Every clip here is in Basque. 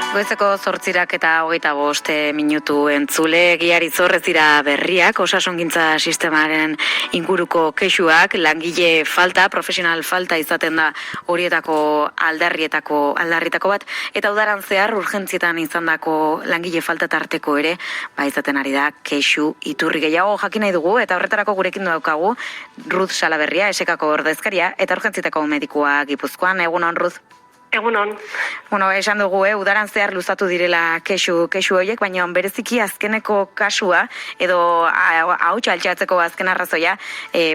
Goizeko 8 eta 25 minutu entzule, Giari Zorrez dira berriak, osasungintza sistemaren inguruko kexuak, langile falta, profesional falta izaten da horietako aldarrietako bat, eta udaran zehar urgentzietan izandako langile falta tarteko ere, izaten ari da kexu iturri gehiago jakin nahi dugu, eta horretarako gurekin daukagu Ruth Salaberria, esekako ordezkaria, eta urgentzietako medikua Gipuzkoan. Egunon, Ruth? Egunon. Esan dugu, udaran zehar luzatu direla kexu horiek, baina bereziki azkeneko kasua, edo hautsa altxatzeko azken arrazoia,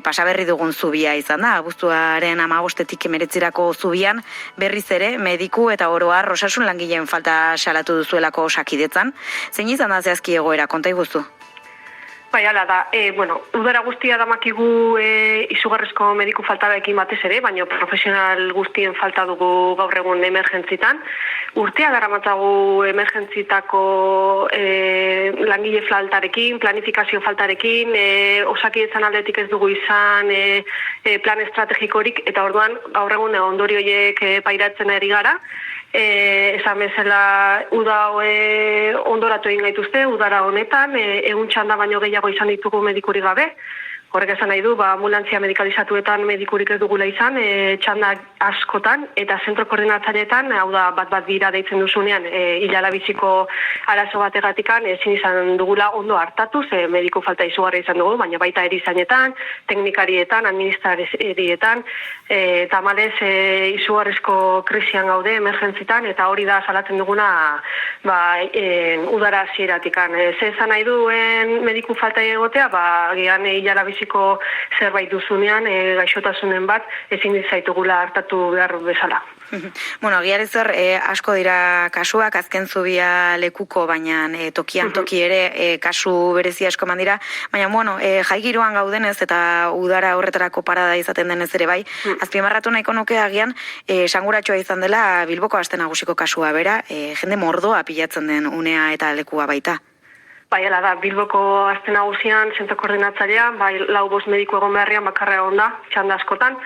pasaberri dugun zubia izan da. Abuztuaren 15-etik 19 zubian, berriz ere, mediku eta oroar osasun langileen falta salatu duzuelako Osakidetzan. Zein izan da zehazki egoera, konta iguzu? Bai, ala da, udara guztia damakigu izugarrizko mediku faltarekin batez ere, baina profesional guztien falta dugu gaur egun emergentzitan. Urtea daramatzagu emergentzitako langile faltarekin, planifikazio faltarekin, Osakidetzan aldetik ez dugu izan plan estrategikorik, eta orduan gaur egun ondorioiek pairatzen ari gara. Esan bezala uda ondoratu egin gaituzte, udara honetan, egun txanda baino gehiago izan ditugu medikurik gabe. Horrek esan nahi du, ambulantzia medikalizatuetan medikurik ez dugula izan, txanda askotan, eta zentro koordinatzaileetan, hau da bat bira deitzen duzunean, hilalabiziko arazo bategatikan, ezin izan dugula ondo hartatu, ze mediku falta izugarri izan dugu, baina baita erizainetan, teknikarietan, administrarietan, eta malez izugarrizko krisian gaude, emergentzitan, eta hori da salatzen duguna udara hasieratikan. Ze esan nahi duen mediku falta egotea, gian hilalabiziko zerbait duzunean, gaixotasunen bat, ezin zaitugula hartatu behar bezala. Giari zer, asko dira kasuak, azken zubia lekuko, baina tokian toki ere kasu berezi asko mandira, baina jaigiroan gaudenez eta udara horretarako parada izaten denez ere bai, azpimarratu nahiko nuke agian, esanguratsua izan dela Bilboko aste nagusiko kasua bera, jende mordoa pilatzen den unea eta lekua baita. Bai, ala da, Bilboko aste nagusian, zentro koordinatzailean, 4-5 mediku egon beharrean bakarra egon da, txanda askotan,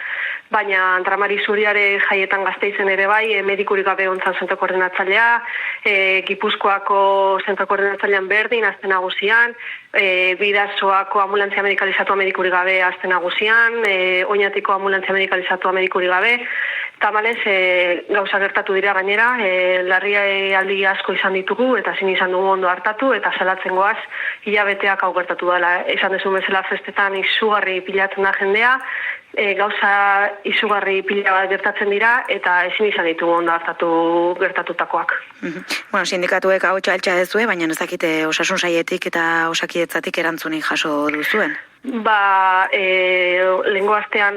baina Antramari Zuriare Jaietan Gasteizen ere bai, medikurik gabe ontzan zentro koordinatzailea, Gipuzkoako zentro koordinatzailean berdin, aste nagusian, Bidasoako ambulantzia medikalizatua medikurik gabe aste nagusian, Oñatiko ambulantzia medikalizatua medikurik gabe, tamalez gauza gertatu dira gainera, larrialdi asko izan ditugu eta ezin izan dugu ondo hartatu eta salatzen goaz hilabeteak hau gertatu dela. Esan dezu bezala festetan izugarri pilatzen da jendea, gauza izugarri pila bat gertatzen dira eta ezin izan ditugu ondo hartatu gertatutakoak. Sindikatuek hau txaltxa dezue, baina ez dakite osasun saietik eta Osakidetzatik erantzunik jaso duzuen. Lehengo astean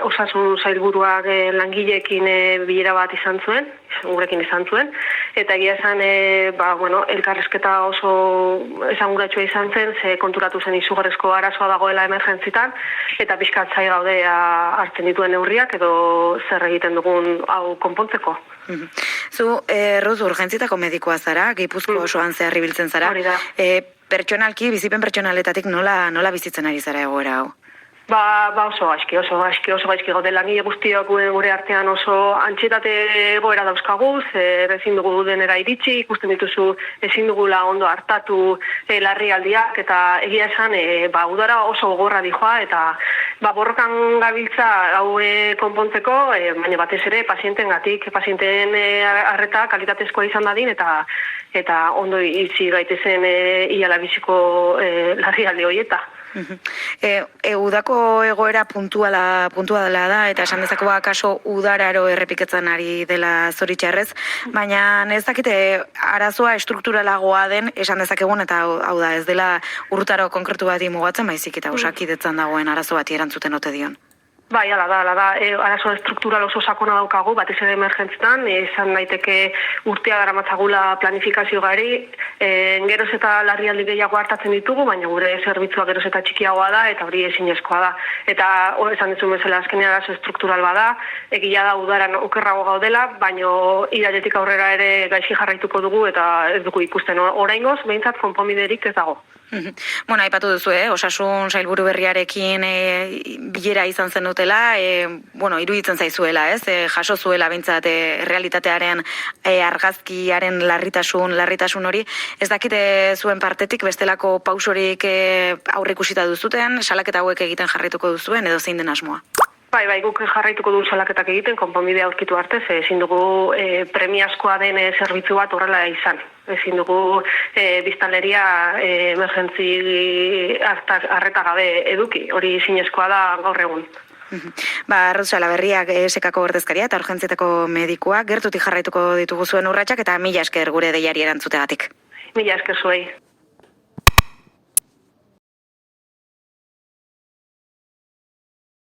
osasun sailburuak langileekin bilera bat izan zuen, gurekin izan zuen, eta egia esan, elkarrizketa oso esanguratsua izan zen, ze konturatu zen izugarrizko arazoa dagoela emergentzitan, eta pixkat zai gaude hartzen dituen neurriak edo zer egiten dugun hau konpontzeko. Zu, Ruth, urgentzietako medikoa zara, Gipuzko osoan zehar ibiltzen zara. Hori da. Pertsonalki, bizipen pertsonaletatik nola bizitzen ari zara egoera hau? Oso gaizki gaude langile guztiak gure artean oso antxietate egoera dauzkaguz, ezin dugu denera iritsi, ikusten dituzu ezin dugula ondo hartatu larrialdiak, eta egia esan udara oso gogorra dijoa, eta borrokan gabiltza hau konpontzeko, baina batez ere pazienteen arreta kalitatezkoa izan dadin, eta ondo izi gaitezen hilalabiziko larrialdi horieta. Udako egoera puntuala da, eta esan dezako kaso udararo errepiketzen ari dela zoritxarrez, baina ez dakite arazoa estrukturalagoa den esan dezakegun, eta hau da, ez dela urtaro konkretu bati mugatzen, baizik eta Osakidetzan dagoen arazo bati erantzuten ote dion. Bai, ala da, arazo estruktural oso sakona daukagu, batez ere emergentzitan, izan daiteke urtea daramatzagula planifikazio gari, geroz eta larrialdi gehiago hartatzen ditugu, baina gure zerbitzua geroz eta txikiagoa da, eta hori ezinezkoa da. Eta esan dizun bezala azkenean arazo estruktural bada, egia da udaran okerrago gaudela, baina irailetik aurrera ere gaixi jarraituko dugu, eta ez dugu ikusten oraingoz, behintzat konponbiderik ez dago. Aipatu duzu, osasun sailburu berriarekin bilera izan zenuten duzutela, iruditzen zaizuela, ez? Jaso zuela bintzat realitatearen argazkiaren larritasun hori. Ez dakite zuen partetik bestelako pausorik aurreikusita duzuten, salaketa hauek egiten jarraituko duzuen edo zein den asmoa? Bai, guk jarraituko dugu salaketak egiten, konponbidea aurkitu arte, ezin dugu premiazkoa den zerbitzu bat horrela izan. Ezin dugu biztanleria emergentzi arreta gabe eduki, hori zinezkoa da gaur egun. Rosa Laberriak esekako ordezkaria eta urgentzietako medikua, gertutik jarraituko ditugu zuen urratsak eta mila esker gure deiari erantzutegatik. Mila esker zuei.